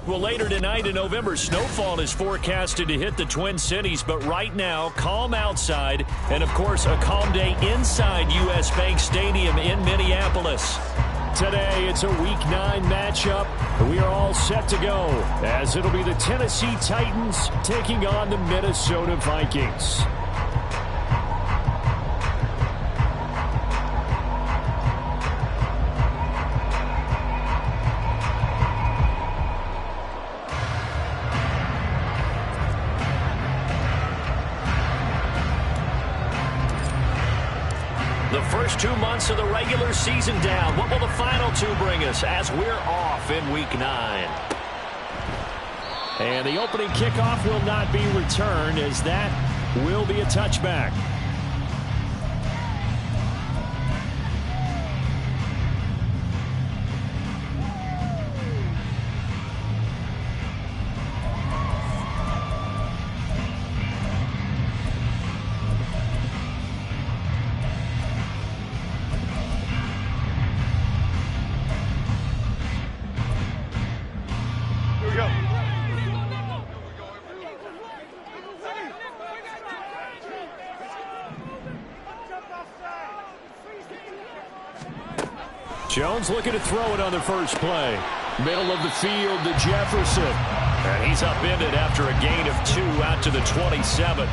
Well, later tonight in November, snowfall is forecasted to hit the Twin Cities, but right now, calm outside, and of course, a calm day inside U.S. Bank Stadium in Minneapolis. Today, it's a Week 9 matchup. We are all set to go, as it'll be the Tennessee Titans taking on the Minnesota Vikings. The first 2 months of the regular season down. What will the final 2 bring us as we're off in Week 9? And the opening kickoff will not be returned, as that will be a touchback. Jones looking to throw it on the first play. Middle of the field to Jefferson. And he's upended after a gain of 2 out to the 27.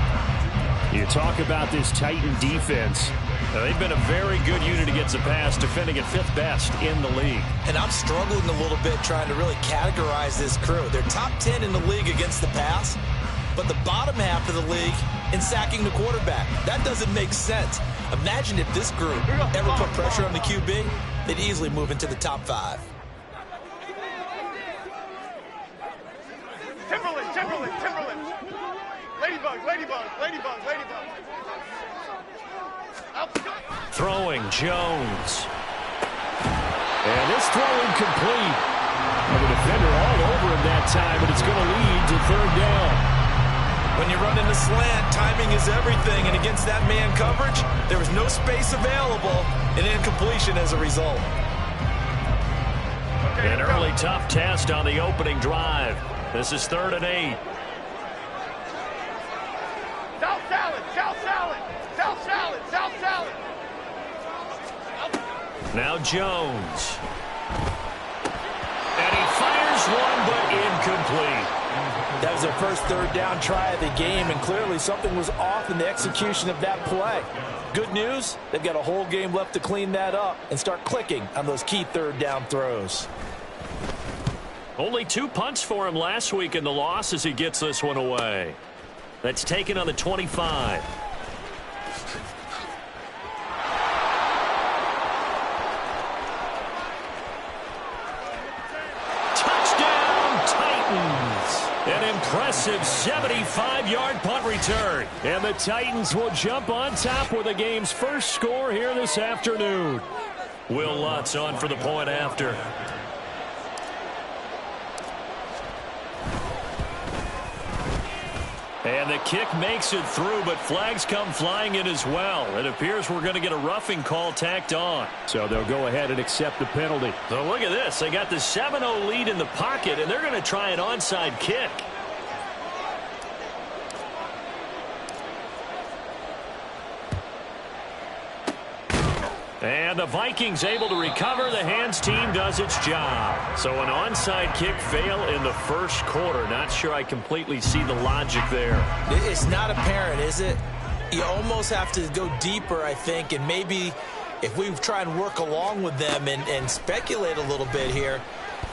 You talk about this Titan defense. They've been a very good unit against the pass, defending at 5th best in the league. And I'm struggling a little bit trying to really categorize this crew. They're top 10 in the league against the pass, but the bottom half of the league in sacking the quarterback. That doesn't make sense. Imagine if this group ever put pressure on the QB, they'd easily move into the top 5. Timberland. Ladybug. Throwing Jones. And this throw incomplete. And the defender all over him that time, but it's going to lead to 3rd down. When you run in the slant, timing is everything, and against that man coverage, there was no space available, and incompletion as a result. An early tough test on the opening drive. This is 3rd and 8. South salad. Now Jones. And he fires one, but incomplete. That was their first 3rd down try of the game, and clearly something was off in the execution of that play. Good news, they've got a whole game left to clean that up and start clicking on those key 3rd down throws. Only 2 punts for him last week in the loss as he gets this one away. That's taken on the 25. Touchdown, Titans. An impressive 75-yard punt return. And the Titans will jump on top with the game's first score here this afternoon. Will Lutz on for the point after. And the kick makes it through, but flags come flying in as well. It appears we're going to get a roughing call tacked on. So they'll go ahead and accept the penalty. So look at this. They got the 7-0 lead in the pocket, and they're going to try an onside kick. And the Vikings able to recover. The hands team does its job. So an onside kick fail in the first quarter. Not sure I completely see the logic there. It's not apparent, is it? You almost have to go deeper, I think, and maybe if we try and work along with them and speculate a little bit here,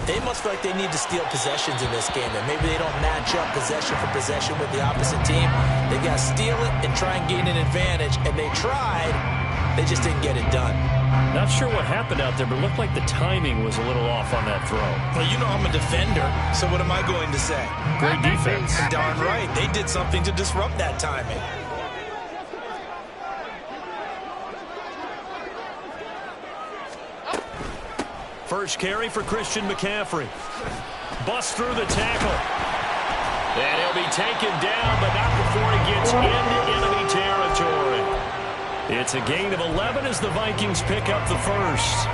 they must feel like they need to steal possessions in this game, and maybe they don't match up possession for possession with the opposite team. They got to steal it and try and gain an advantage, and they tried. They just didn't get it done. Not sure what happened out there, but it looked like the timing was a little off on that throw. Well, you know I'm a defender, so what am I going to say? Great defense. Darn right. They did something to disrupt that timing. First carry for Christian McCaffrey. Bust through the tackle. And he'll be taken down, but not before he gets into enemy territory. It's a gain of 11 as the Vikings pick up the first.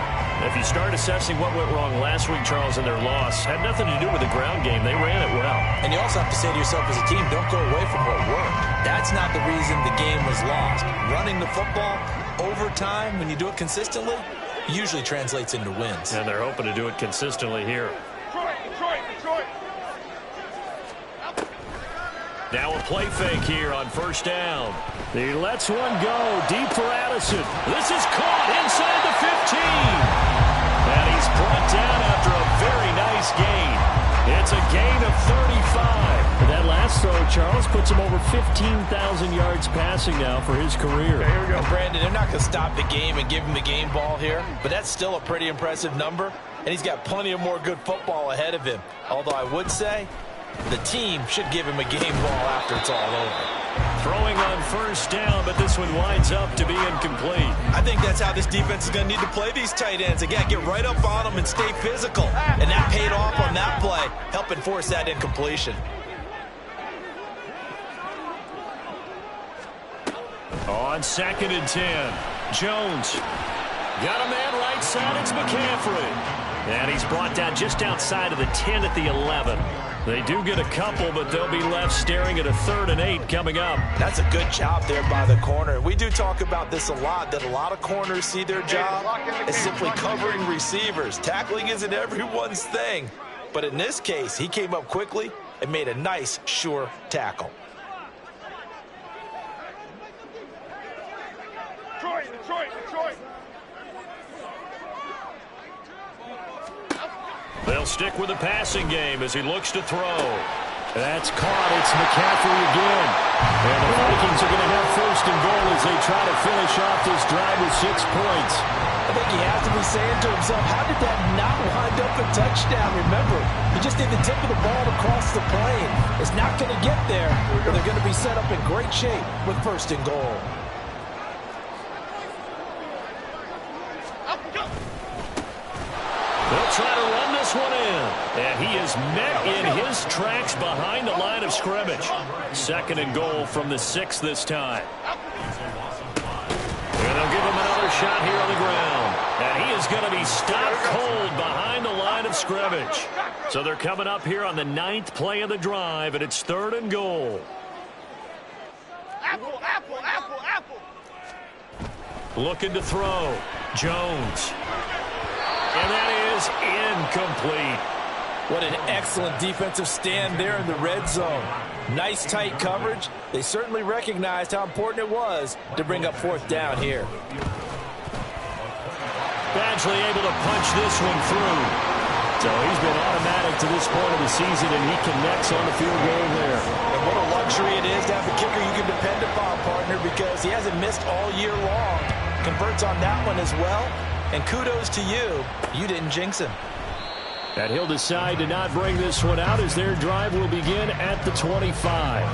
If you start assessing what went wrong last week, Charles, in their loss, had nothing to do with the ground game. They ran it well. And you also have to say to yourself as a team, don't go away from what worked. That's not the reason the game was lost. Running the football over time, when you do it consistently, usually translates into wins. And they're hoping to do it consistently here. Detroit. Now a play fake here on first down. He lets one go deep for Addison. This is caught inside the 15. And he's brought down after a very nice gain. It's a gain of 35. That last throw, Charles, puts him over 15,000 yards passing now for his career. Okay, here we go, Brandon. They're not going to stop the game and give him the game ball here, but that's still a pretty impressive number, and he's got plenty of more good football ahead of him. Although I would say the team should give him a game ball after it's all over. Throwing on first down, but this one winds up to be incomplete. I think that's how this defense is going to need to play these tight ends. Again, get right up on them and stay physical. And that paid off on that play, helping force that incompletion. On 2nd and 10, Jones. Got a man right side, it's McCaffrey. And he's brought down just outside of the 10 at the 11. They do get a couple, but they'll be left staring at a 3rd and 8 coming up. That's a good job there by the corner. We do talk about this a lot, that a lot of corners see their job as simply covering receivers. Tackling isn't everyone's thing. But in this case, he came up quickly and made a nice, sure tackle. Detroit. They'll stick with the passing game as he looks to throw. That's caught. It's McCaffrey again. And the Vikings are going to have 1st and goal as they try to finish off this drive with 6 points. I think he has to be saying to himself, how did that not wind up a touchdown? Remember, he just did the tip of the ball across the plane. It's not going to get there, but they're going to be set up in great shape with 1st and goal. They'll try to run this one in. And he is met in his tracks behind the line of scrimmage. 2nd and goal from the 6 this time. And they'll give him another shot here on the ground. And he is going to be stopped cold behind the line of scrimmage. So they're coming up here on the 9th play of the drive, and it's 3rd and goal. Apple. Looking to throw. Jones. And that is incomplete. What an excellent defensive stand there in the red zone. Nice tight coverage. They certainly recognized how important it was to bring up 4th down here. Badgley able to punch this one through. So he's been automatic to this point of the season, and he connects on the field goal there. And what a luxury it is to have a kicker you can depend upon, partner, because he hasn't missed all year long. Converts on that one as well. And kudos to you. You didn't jinx him. And he'll decide to not bring this one out as their drive will begin at the 25.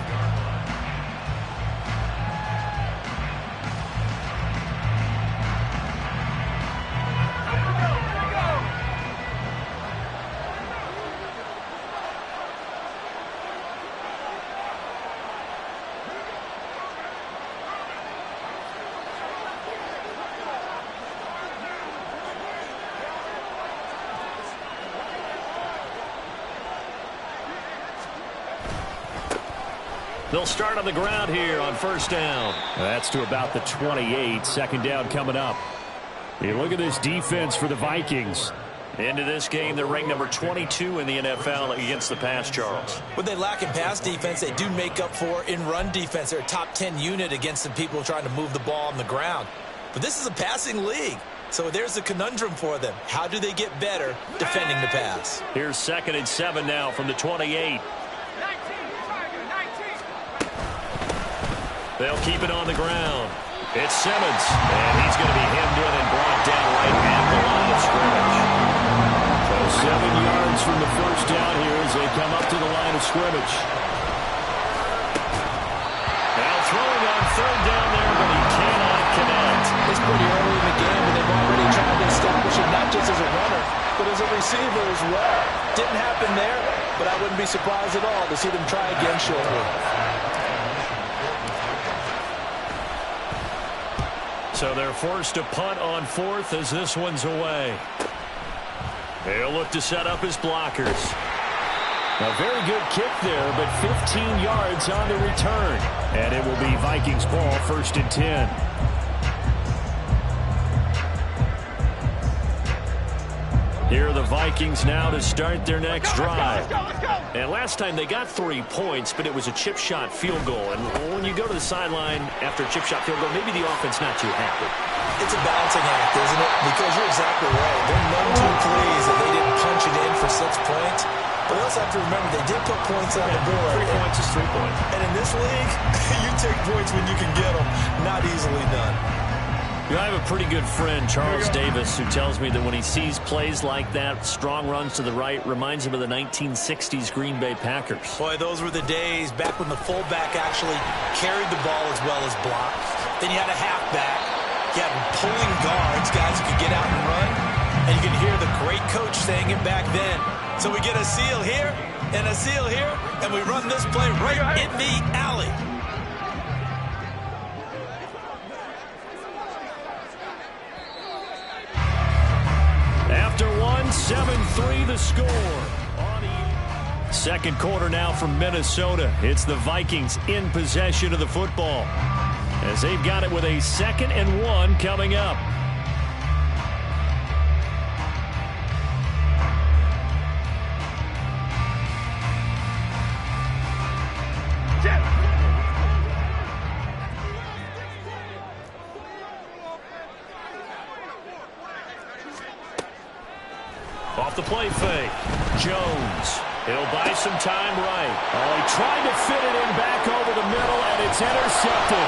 They'll start on the ground here on 1st down. That's to about the 28. 2nd down coming up. You look at this defense for the Vikings. Into this game, they're ranked number 22 in the NFL against the pass, Charles. What they lack in pass defense, they do make up for in run defense. They're a top 10 unit against the people trying to move the ball on the ground. But this is a passing league. So there's a conundrum for them. How do they get better defending the pass? Here's 2nd and 7 now from the 28. They'll keep it on the ground. It's Simmons, and he's going to be hemmed in and brought down right at the line of scrimmage. So 7 yards from the 1st down here as they come up to the line of scrimmage. Now throwing on 3rd down there, but he cannot connect. It's pretty early in the game, and they've already tried to establish him not just as a runner, but as a receiver as well. Didn't happen there, but I wouldn't be surprised at all to see them try again shortly. So they're forced to punt on 4th as this one's away. He'll look to set up his blockers. A very good kick there, but 15 yards on the return. And it will be Vikings ball, 1st and 10. Here are the Vikings now to start their next drive. And last time they got 3 points, but it was a chip shot field goal. And when you go to the sideline after a chip shot field goal, maybe the offense not too happy. It's a balancing act, isn't it? Because you're exactly right. They're none too pleased that they didn't punch it in for 6 points. But you also have to remember they did put points on the board. 3 points is 3 points. And in this league, you take points when you can get them. Not easily done. You know, I have a pretty good friend, Charles Davis, who tells me that when he sees plays like that, strong runs to the right, reminds him of the 1960s Green Bay Packers. Boy, those were the days back when the fullback actually carried the ball as well as blocked. Then you had a halfback. You had pulling guards, guys who could get out and run. And you could hear the great coach saying it back then. So we get a seal here and a seal here, and we run this play right in the alley. After one, 7-3 the score. Second quarter now from Minnesota. It's the Vikings in possession of the football, as they've got it with a 2nd and 1 coming up. Off the play fake. Jones. He'll buy some time right. Oh, he tried to fit it in back over the middle, and it's intercepted.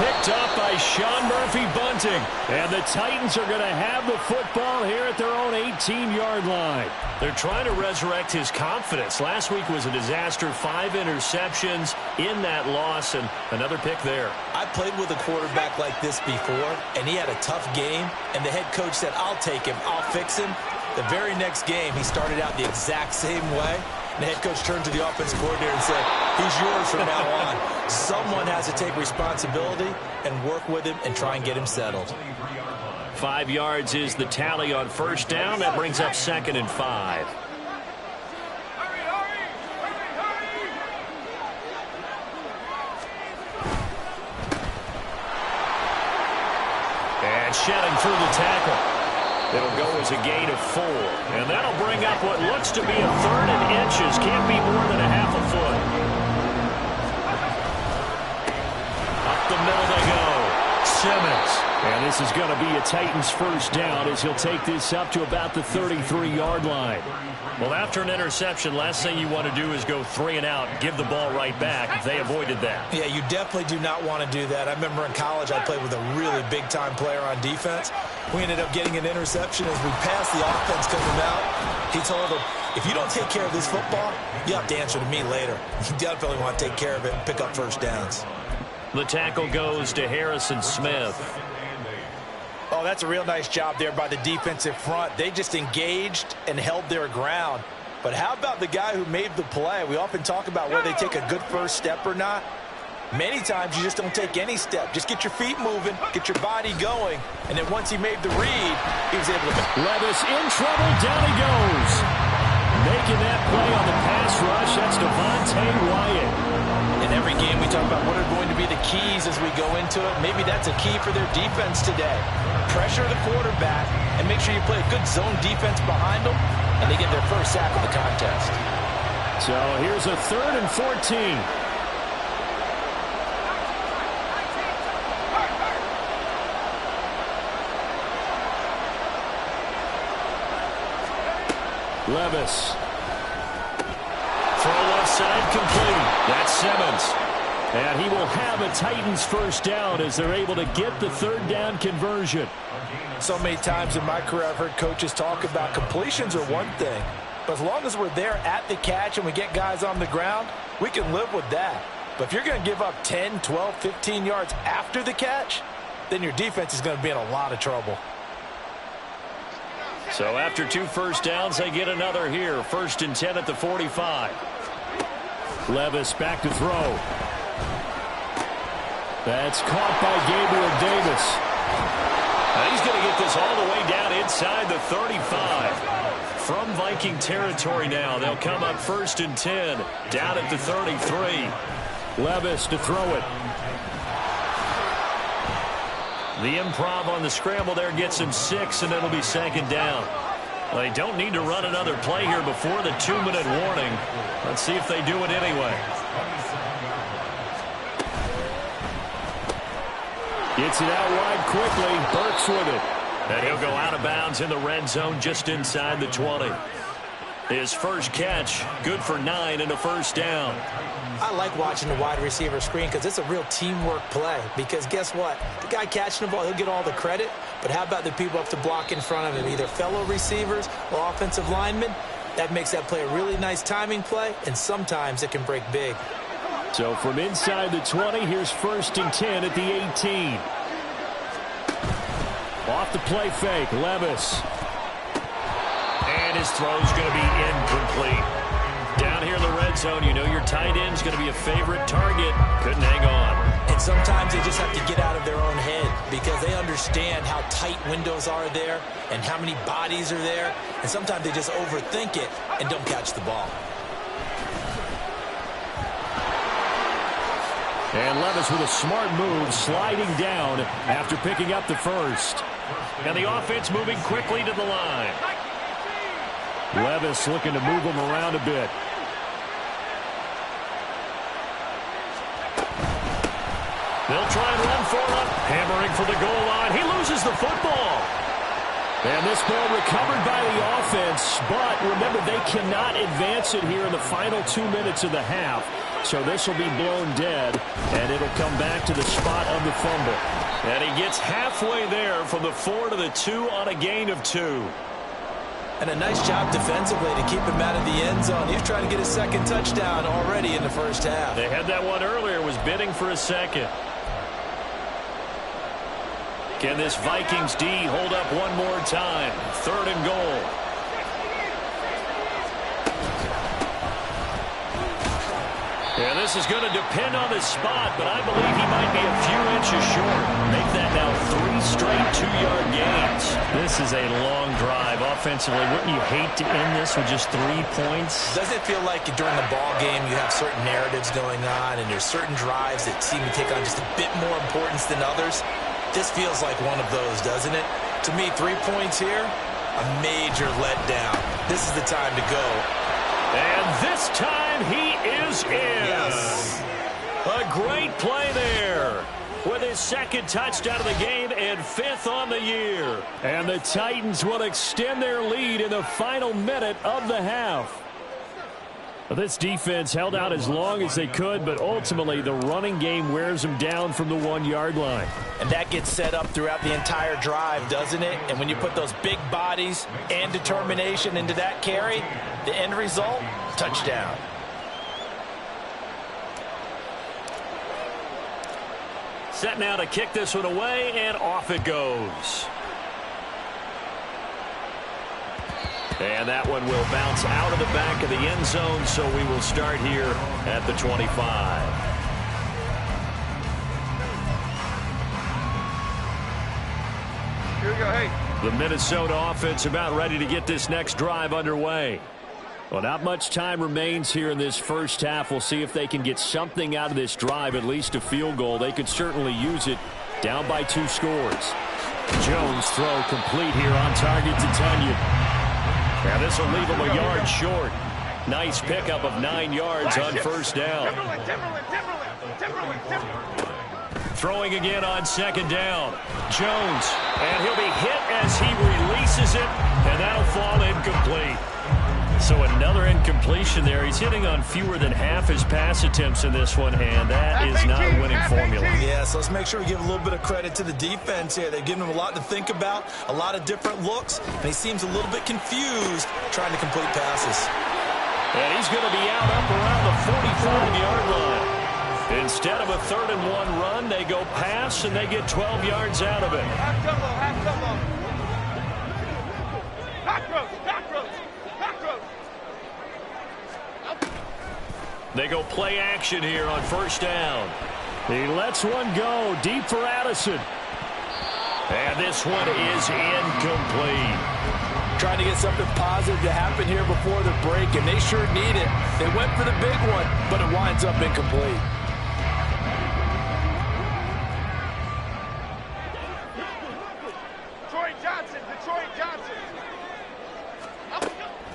Picked up by Sean Murphy-Bunting. And the Titans are going to have the football here at their own 18-yard line. They're trying to resurrect his confidence. Last week was a disaster. 5 interceptions in that loss, and another pick there. I played with a quarterback like this before, and he had a tough game, and the head coach said, I'll take him, I'll fix him. The very next game, he started out the exact same way. And the head coach turned to the offensive coordinator and said, he's yours from now on. Someone has to take responsibility and work with him and try and get him settled. 5 yards is the tally on first down. That brings up 2nd and 5. And shedding through the tackle. It'll go as a gain of 4. And that'll bring up what looks to be a 3rd and inches. Can't be more than a half a foot. Up the middle they go. Simmons. And this is going to be a Titans first down as he'll take this up to about the 33-yard line. Well, after an interception, last thing you want to do is go 3 and out, give the ball right back. They avoided that. Yeah, you definitely do not want to do that. I remember in college I played with a really big-time player on defense. We ended up getting an interception as we passed the offense coming out. He told him, if you don't take care of this football, you have to answer to me later. You definitely want to take care of it and pick up first downs. The tackle goes to Harrison Smith. Oh, that's a real nice job there by the defensive front. They just engaged and held their ground. But how about the guy who made the play? We often talk about whether they take a good first step or not. Many times you just don't take any step. Just get your feet moving, get your body going. And then once he made the read, he was able to... Levis in trouble. Down he goes. Making that play on the pass rush. That's Devontae Wyatt. In every game we talk about what are going to be the keys as we go into it. Maybe that's a key for their defense today. Pressure the quarterback and make sure you play a good zone defense behind them, and they get their first sack of the contest. So here's a 3rd and 14. Levis. Throw left side complete. That's Simmons. And he will have a Titans first down as they're able to get the 3rd down conversion. So many times in my career I've heard coaches talk about completions are one thing. But as long as we're there at the catch and we get guys on the ground, we can live with that. But if you're going to give up 10, 12, 15 yards after the catch, then your defense is going to be in a lot of trouble. So after 2 first downs, they get another here. 1st and 10 at the 45. Levis back to throw. That's caught by Gabriel Davis. Now he's going to get this all the way down inside the 35. from Viking territory now. They'll come up 1st and 10, down at the 33. Levis to throw it. The improv on the scramble there gets him 6, and it'll be 2nd down. Well, they don't need to run another play here before the 2-minute warning. Let's see if they do it anyway. Gets it out wide quickly. Burks with it. And he'll go out of bounds in the red zone just inside the 20. His first catch, good for 9 and a 1st down. I like watching the wide receiver screen because it's a real teamwork play. Because guess what? The guy catching the ball, he'll get all the credit. But how about the people up to block in front of him, either fellow receivers or offensive linemen? That makes that play a really nice timing play, and sometimes it can break big. So from inside the 20, here's 1st and 10 at the 18. Off the play fake, Levis. And his throw's going to be incomplete. Down here in the red zone, you know your tight end's going to be a favorite target. Couldn't hang on. And sometimes they just have to get out of their own head because they understand how tight windows are there and how many bodies are there. And sometimes they just overthink it and don't catch the ball. And Levis with a smart move, sliding down after picking up the first. And the offense moving quickly to the line. Levis looking to move him around a bit. They'll try and run for it. Hammering for the goal line. He loses the football. And this ball recovered by the offense, but remember, they cannot advance it here in the final 2 minutes of the half. So this will be blown dead, and it'll come back to the spot of the fumble. And he gets halfway there from the 4 to the 2 on a gain of 2. And a nice job defensively to keep him out of the end zone. He was trying to get his 2nd touchdown already in the first half. They had that one earlier, was bidding for a 2nd. Can this Vikings D hold up one more time? 3rd and goal. Yeah, this is going to depend on the spot, but I believe he might be a few inches short. Make that now 3 straight 2-yard gains. This is a long drive offensively. Wouldn't you hate to end this with just 3 points? Doesn't it feel like during the ball game you have certain narratives going on and there's certain drives that seem to take on just a bit more importance than others? This feels like one of those, doesn't it? To me, 3 points here, a major letdown. This is the time to go. And this time he is in. Yes. A great play there with his 2nd touchdown of the game and 5th on the year. And the Titans will extend their lead in the final minute of the half. This defense held out as long as they could, but ultimately the running game wears them down from the 1-yard line. And that gets set up throughout the entire drive, doesn't it? And when you put those big bodies and determination into that carry, the end result, touchdown. Set now to kick this one away, and off it goes. And that one will bounce out of the back of the end zone, so we will start here at the 25. Here we go, hey. The Minnesota offense about ready to get this next drive underway. Well, not much time remains here in this first half. We'll see if they can get something out of this drive, at least a field goal. They could certainly use it. Down by 2 scores. Jones throw complete here on target to Tunyon. Now this will leave him a yard short. Nice pickup of 9 yards on 1st down. Timberland. Throwing again on 2nd down. Jones, and he'll be hit as he releases it, and that'll fall incomplete. So another incompletion there. He's hitting on fewer than half his pass attempts in this one, and that is not a winning formula. Yeah, so let's make sure we give a little bit of credit to the defense here. They've given him a lot to think about, a lot of different looks, and he seems a little bit confused trying to complete passes. And he's going to be out up around the 45-yard line. Instead of a 3rd and 1 run, they go pass, and they get 12 yards out of it. Half double. Back road. They go play action here on 1st down. He lets one go deep for Addison. And this one is incomplete. trying to get something positive to happen here before the break, and they sure need it. They went for the big one, but it winds up incomplete. Detroit Johnson.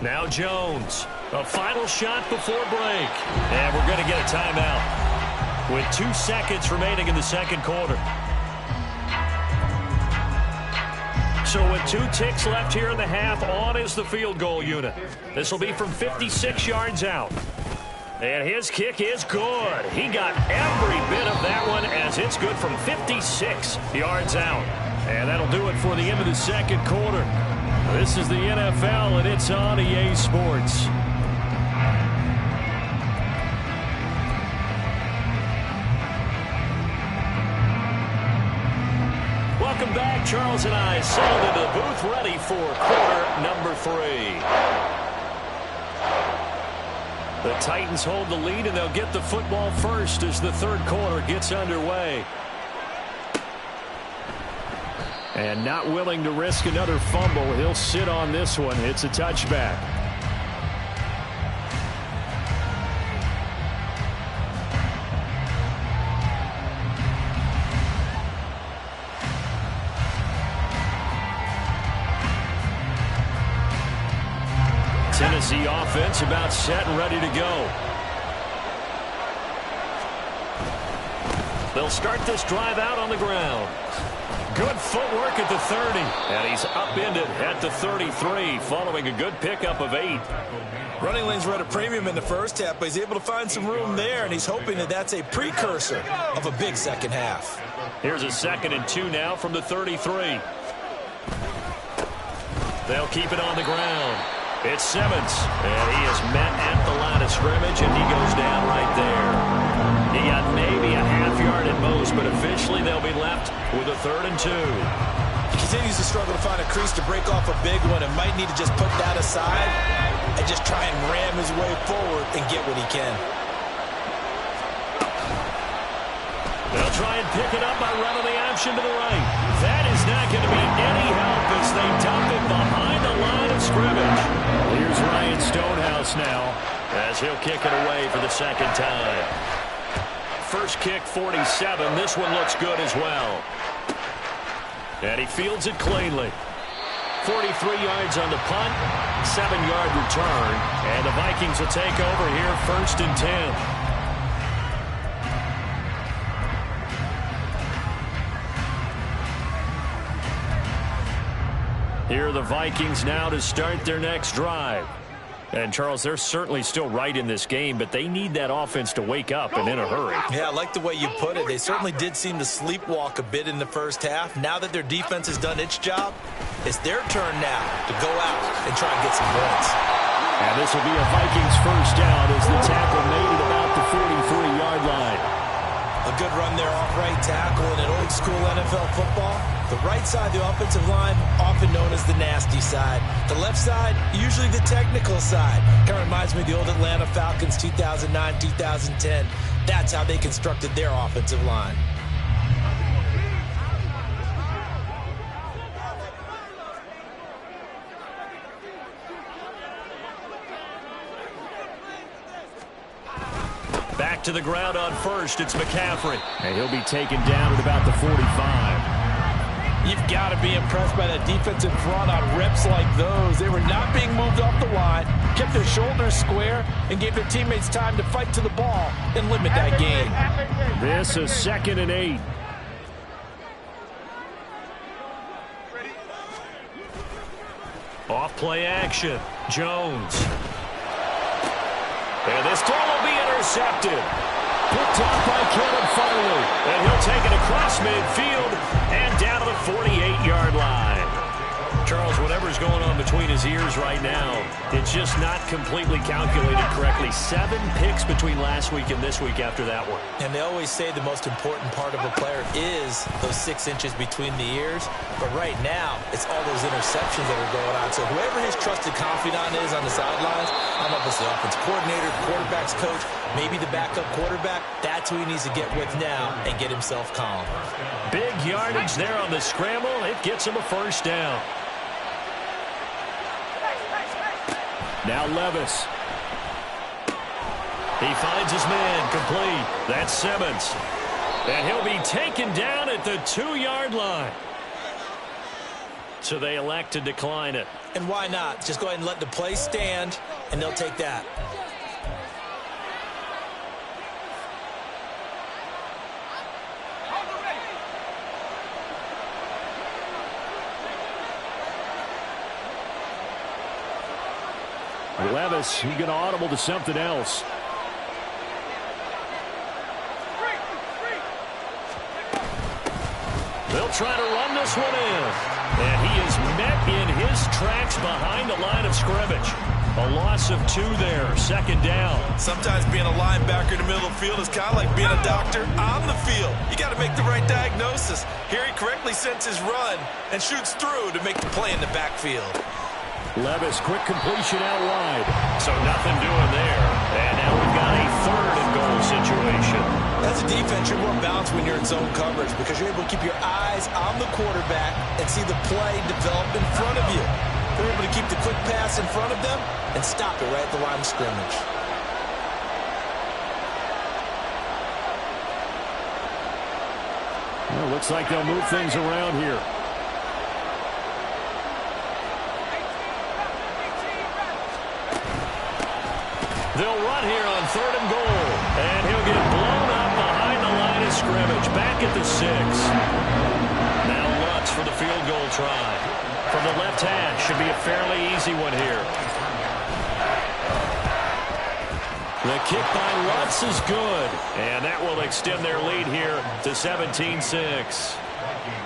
Now Jones, a final shot before break. And we're going to get a timeout with 2 seconds remaining in the second quarter. So with 2 ticks left here in the half, on is the field goal unit. This will be from 56 yards out. And his kick is good. He got every bit of that one as it's good from 56 yards out. And that'll do it for the end of the second quarter. This is the NFL, and it's on EA Sports. Welcome back. Charles and I settled into the booth ready for quarter number 3. The Titans hold the lead, and they'll get the football first as the third quarter gets underway. And not willing to risk another fumble, he'll sit on this one. It's a touchback. Tennessee offense about set and ready to go. They'll start this drive out on the ground. Good footwork at the 30. And he's upended at the 33 following a good pickup of 8. Running lanes were at a premium in the first half, but he's able to find some room there, and he's hoping that that's a precursor of a big second half. Here's a 2nd and 2 now from the 33. They'll keep it on the ground. It's Simmons, and he is met at the line of scrimmage, and he goes down right there. He got maybe a half yard at most, but officially they'll be left with a 3rd and 2. He continues to struggle to find a crease to break off a big one and might need to just put that aside and just try and ram his way forward and get what he can. They'll try and pick it up by running the option to the right. That is not going to be any help as they dump it behind the line of scrimmage. Here's Ryan Stonehouse now as he'll kick it away for the second time. First kick, 47. This one looks good as well. And he fields it cleanly. 43 yards on the punt, 7-yard return. And the Vikings will take over here 1st and 10. Here are the Vikings now to start their next drive. And, Charles, they're certainly still right in this game, but they need that offense to wake up and in a hurry. Yeah, I like the way you put it. They certainly did seem to sleepwalk a bit in the first half. Now that their defense has done its job, it's their turn now to go out and try and get some points. And this will be a Vikings first down as the tackle made it about the 43-yard line. A good run there off right tackle in an old-school NFL football. The right side, the offensive line, often known as the nasty side. The left side, usually the technical side. Kind of reminds me of the old Atlanta Falcons 2009, 2010. That's how they constructed their offensive line. Back to the ground on first, it's McCaffrey. And he'll be taken down at about the 45. You've got to be impressed by that defensive front on reps like those. They were not being moved off the line, kept their shoulders square, and gave their teammates time to fight to the ball and limit that gain. This is 2nd and 8. Off play action. Jones. And this throw will be intercepted. Picked off by Kevin Farley. And he'll take it across midfield and down to the 48-yard line. Charles, whatever's going on between his ears right now, it's just not completely calculated correctly. 7 picks between last week and this week after that one. And they always say the most important part of a player is those 6 inches between the ears. But right now, it's all those interceptions that are going on. So whoever his trusted confidant is on the sidelines, I don't know if it's the offense coordinator, quarterback's coach, maybe the backup quarterback, that's who he needs to get with now and get himself calm. Big yardage there on the scramble. It gets him a first down. Now Levis. He finds his man complete. That's Simmons. And he'll be taken down at the 2-yard line. So they elect to decline it. And why not? Just go ahead and let the play stand, and they'll take that. Levis, he's going to audible to something else. They'll try to run this one in. And he is met in his tracks behind the line of scrimmage. A loss of 2 there, second down. Sometimes being a linebacker in the middle of the field is kind of like being a doctor on the field. You got to make the right diagnosis. Here he correctly sends his run and shoots through to make the play in the backfield. Levis, quick completion out wide. So nothing doing there. And now we've got a 3rd and goal situation. As a defense, you're more balanced when you're in zone coverage because you're able to keep your eyes on the quarterback and see the play develop in front of you. They're able to keep the quick pass in front of them and stop it right at the line of scrimmage. Well, looks like they'll move things around here. They'll run here on 3rd and goal. And he'll get blown up behind the line of scrimmage. Back at the 6. Now Lutz for the field goal try. From the left hash. Should be a fairly easy one here. The kick by Lutz is good. And that will extend their lead here to 17-6.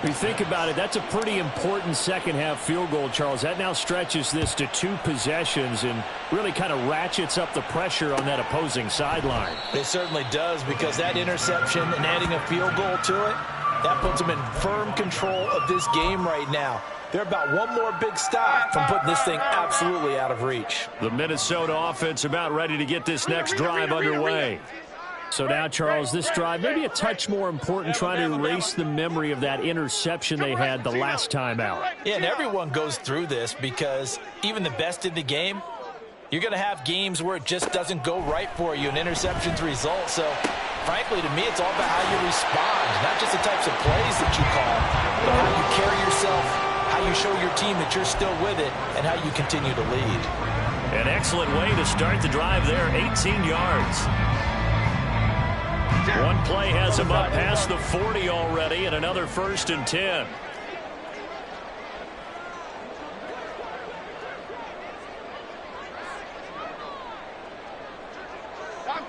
When you think about it, that's a pretty important second-half field goal, Charles. That now stretches this to 2 possessions and really kind of ratchets up the pressure on that opposing sideline. It certainly does because that interception and adding a field goal to it, that puts them in firm control of this game right now. They're about one more big stop from putting this thing absolutely out of reach. The Minnesota offense about ready to get this next drive underway. So now, Charles, this drive maybe a touch more important, trying to erase the memory of that interception they had the last time out. Yeah, and everyone goes through this because even the best in the game, you're going to have games where it just doesn't go right for you, and interceptions result. So, frankly, to me, it's all about how you respond, not just the types of plays that you call, but how you carry yourself, how you show your team that you're still with it, and how you continue to lead. An excellent way to start the drive there, 18 yards. One play has him up past the 40 already, and another 1st and 10. Dom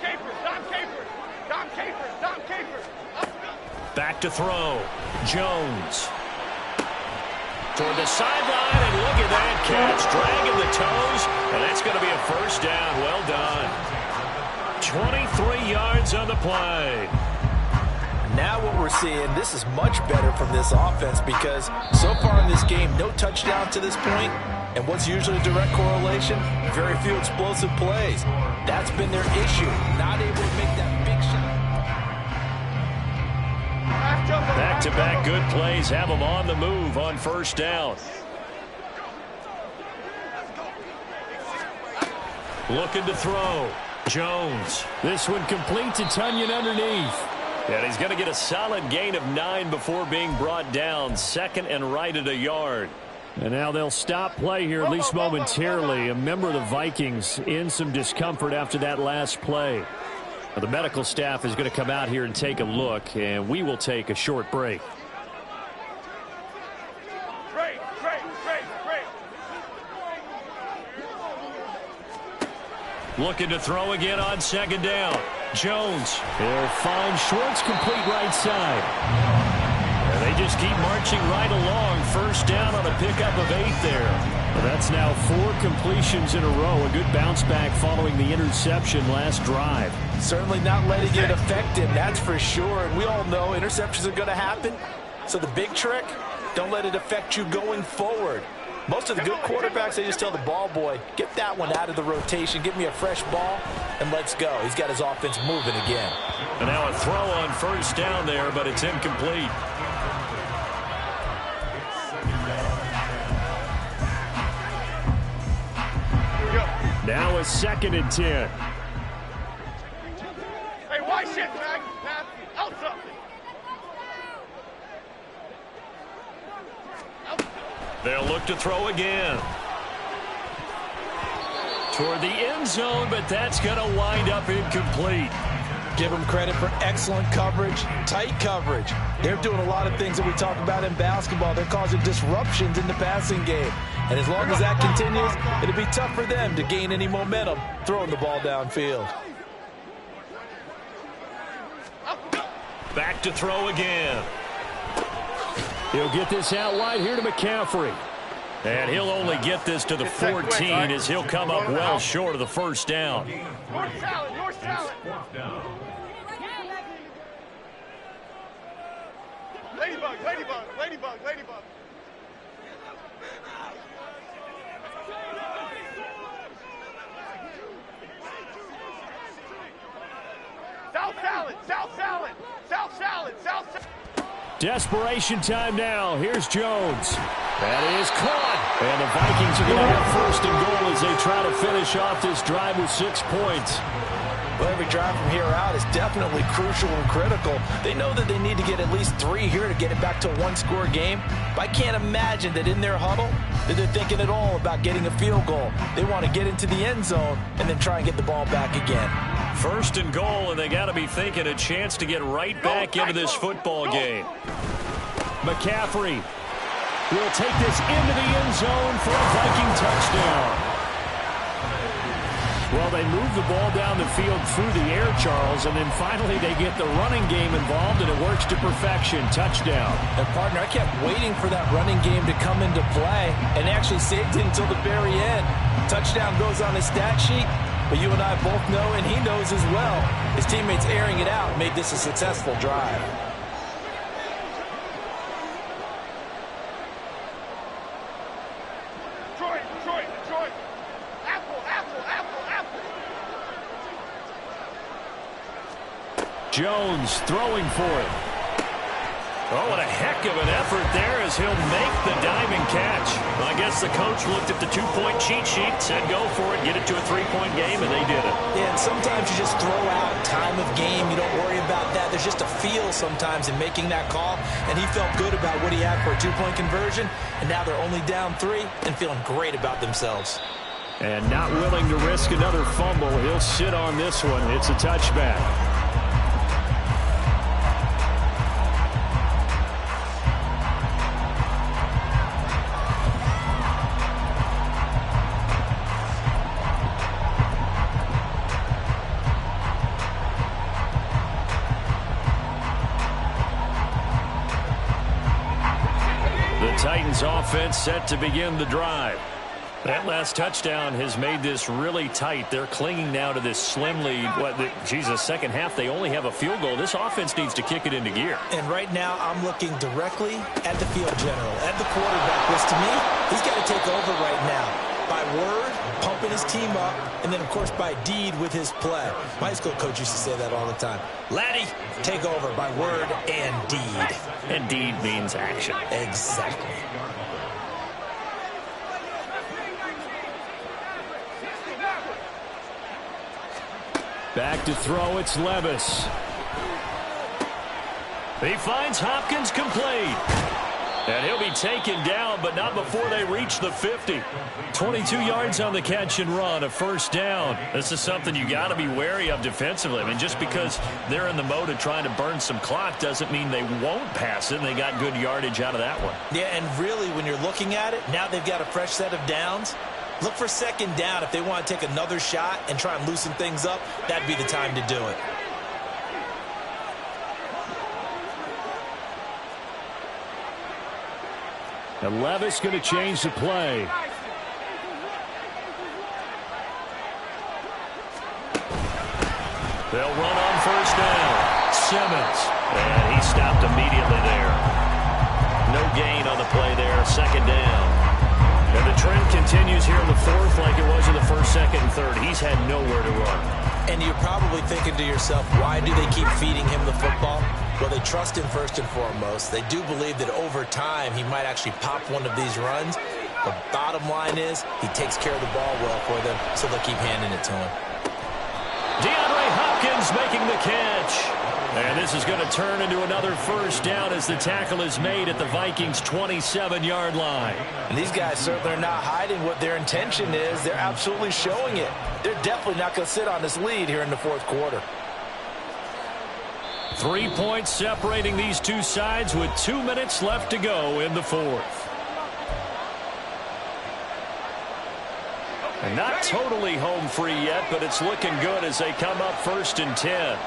Capers. Back to throw. Jones. Toward the sideline, and look at that catch. Dragging the toes, and that's going to be a 1st down. Well done. 23 yards on the play. Now what we're seeing, this is much better from this offense because so far in this game, no touchdown to this point, and what's usually a direct correlation? Very few explosive plays. That's been their issue, not able to make that big shot. Back-to-back good plays have them on the move on 1st down. Looking to throw. Jones. This one complete to Tonyan underneath. And he's going to get a solid gain of 9 before being brought down. 2nd and right at a yard. And now they'll stop play here, at least momentarily. A member of the Vikings in some discomfort after that last play. Now, the medical staff is going to come out here and take a look, and we will take a short break. Looking to throw again on 2nd down. Jones. He'll find Schwartz complete right side. And they just keep marching right along. 1st down on a pickup of 8 there. Well, that's now 4 completions in a row. A good bounce back following the interception last drive. Certainly not letting it affect him, that's for sure. And we all know interceptions are going to happen. So the big trick, don't let it affect you going forward. Most of the good quarterbacks, they just tell the ball boy, get that one out of the rotation, give me a fresh ball, and let's go. He's got his offense moving again. And now a throw on 1st down there, but it's incomplete. Here we go. Now a 2nd and 10. Hey, why shit, man? Outside. They'll look to throw again. Toward the end zone, but that's going to wind up incomplete. Give them credit for excellent coverage, tight coverage. They're doing a lot of things that we talk about in basketball. They're causing disruptions in the passing game. And as long as that continues, it'll be tough for them to gain any momentum throwing the ball downfield. Back to throw again. He'll get this out wide here to McCaffrey. And he'll only get this to the 14 as he'll come up well short of the first down. North salad, north salad. Ladybug, ladybug, ladybug, ladybug. South salad, south salad, south salad, south salad. Desperation time now. Here's Jones. That is caught. And the Vikings are going to have 1st and goal as they try to finish off this drive with 6 points. Well, every drive from here out is definitely crucial and critical. They know that they need to get at least 3 here to get it back to a 1-score game. But I can't imagine that in their huddle that they're thinking at all about getting a field goal. They want to get into the end zone and then try and get the ball back again. 1st and goal, and they got to be thinking a chance to get right back into this football game. McCaffrey will take this into the end zone for a Viking touchdown. Well, they move the ball down the field through the air, Charles, and then finally they get the running game involved, and it works to perfection. Touchdown. And, partner, I kept waiting for that running game to come into play and actually saved it until the very end. Touchdown goes on his stat sheet, but you and I both know, and he knows as well, his teammates airing it out made this a successful drive. Detroit. Apple. Jones throwing for it. Oh, what a heck of an effort there as he'll make the diving catch. Well, I guess the coach looked at the 2-point cheat sheet, said go for it, get it to a 3-point game, and they did it. Yeah, and sometimes you just throw out time of game. You don't worry about that. There's just a feel sometimes in making that call, and he felt good about what he had for a 2-point conversion, and now they're only down 3 and feeling great about themselves. And not willing to risk another fumble. He'll sit on this one. It's a touchback. Titans offense set to begin the drive. That last touchdown has made this really tight. They're clinging now to this slim lead. Second half, they only have a field goal. This offense needs to kick it into gear. And right now, I'm looking directly at the field general, at the quarterback, which to me, he's got to take over right now. By word, pumping his team up, and then, of course, by deed with his play. My high school coach used to say that all the time. Laddie, take over by word and deed. And deed means action. Exactly. Back to throw, it's Levis. He finds Hopkins complete. And he'll be taken down, but not before they reach the 50. 22 yards on the catch and run, a first down. This is something you got to be wary of defensively. I mean, just because they're in the mode of trying to burn some clock doesn't mean they won't pass it, and they got good yardage out of that one. Yeah, and really, when you're looking at it, now they've got a fresh set of downs. Look for second down. If they want to take another shot and try and loosen things up, that'd be the time to do it. And Levis going to change the play. They'll run on first down. Simmons. And he stopped immediately there. No gain on the play there. Second down. And the trend continues here in the fourth like it was in the first, second, and third. He's had nowhere to run. And you're probably thinking to yourself, why do they keep feeding him the football? Well, they trust him first and foremost. They do believe that over time he might actually pop one of these runs. But bottom line is he takes care of the ball well for them, so they'll keep handing it to him. DeAndre Hopkins making the catch. And this is going to turn into another first down as the tackle is made at the Vikings' 27-yard line. And these guys certainly are not hiding what their intention is. They're absolutely showing it. They're definitely not going to sit on this lead here in the fourth quarter. 3 points separating these two sides with 2 minutes left to go in the fourth. And not totally home free yet, but it's looking good as they come up 1st and 10.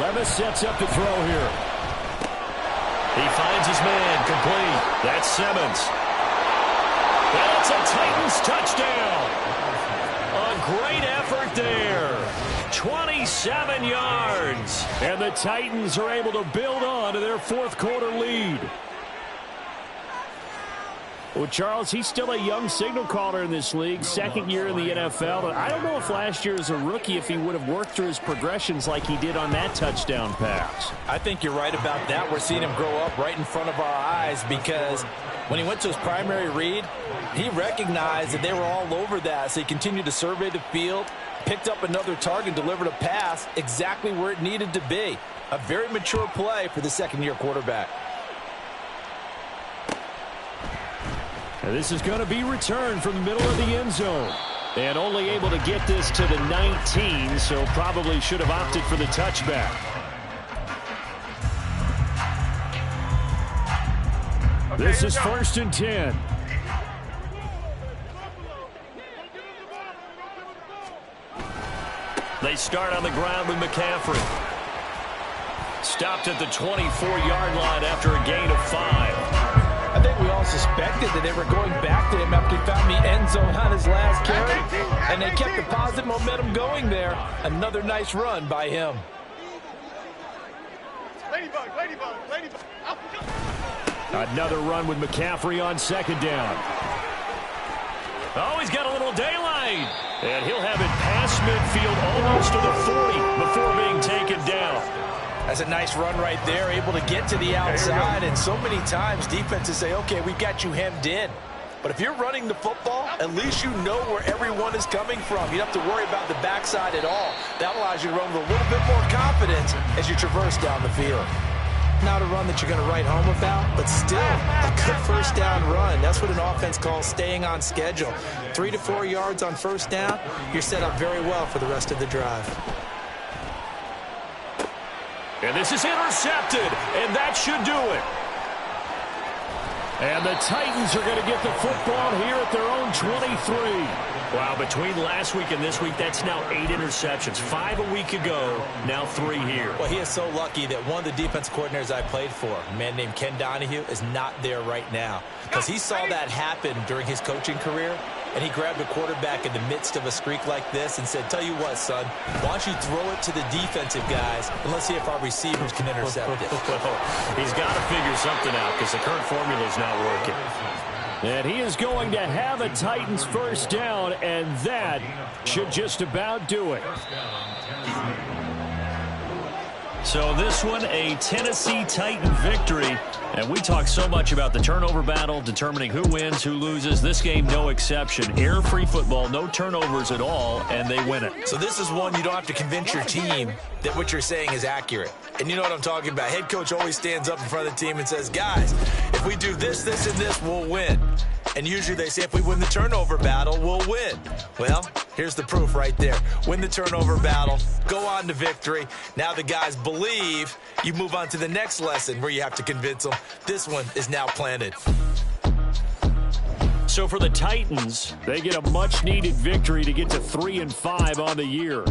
Levis sets up to throw here. He finds his man, complete. That's Simmons. That's a Titans touchdown. A great effort there. 27 yards. And the Titans are able to build on to their fourth quarter lead. Well, Charles, he's still a young signal caller in this league, second year in the NFL. I don't know if last year as a rookie if he would have worked through his progressions like he did on that touchdown pass. I think you're right about that. We're seeing him grow up right in front of our eyes because when he went to his primary read, he recognized that they were all over that. So he continued to survey the field, picked up another target, delivered a pass exactly where it needed to be. A very mature play for the second-year quarterback. And this is going to be returned from the middle of the end zone. And only able to get this to the 19, so probably should have opted for the touchback. Okay, this is 1st and 10. They start on the ground with McCaffrey. Stopped at the 24-yard line after a gain of 5. I think we all suspected that they were going back to him after he found the end zone on his last carry, and they kept the positive momentum going there. Another nice run by him. Ladybug, ladybug, ladybug. Another run with McCaffrey on 2nd down. Oh, he's got a little daylight. And he'll have it past midfield almost to the 40 before being taken down. That's a nice run right there, able to get to the outside. And so many times defenses say, okay, we got you hemmed in. But if you're running the football, at least you know where everyone is coming from. You don't have to worry about the backside at all. That allows you to run with a little bit more confidence as you traverse down the field. Not a run that you're going to write home about, but still a good first down run. That's what an offense calls staying on schedule. 3 to 4 yards on first down, you're set up very well for the rest of the drive. And this is intercepted, and that should do it. And the Titans are going to get the football here at their own 23. Wow, between last week and this week, that's now 8 interceptions. 5 a week ago, now 3 here. Well, he is so lucky that one of the defense coordinators I played for, a man named Ken Donahue, is not there right now. Because he saw that happen during his coaching career, and he grabbed a quarterback in the midst of a streak like this and said, tell you what, son, why don't you throw it to the defensive guys, and let's see if our receivers can intercept it. He's got to figure something out because the current formula is not working. And he is going to have a Titans first down, and that should just about do it. So this one, a Tennessee Titan victory. And we talk so much about the turnover battle, determining who wins, who loses. This game, no exception. Error-free football, no turnovers at all, and they win it. So this is one you don't have to convince your team that what you're saying is accurate. And you know what I'm talking about. Head coach always stands up in front of the team and says, guys, if we do this, this, and this, we'll win. And usually they say if we win the turnover battle, we'll win. Well, here's the proof right there. Win the turnover battle, go on to victory. Now the guys believe. You move on to the next lesson where you have to convince them. This one is now planted. So for the Titans, they get a much-needed victory to get to 3-5 on the year.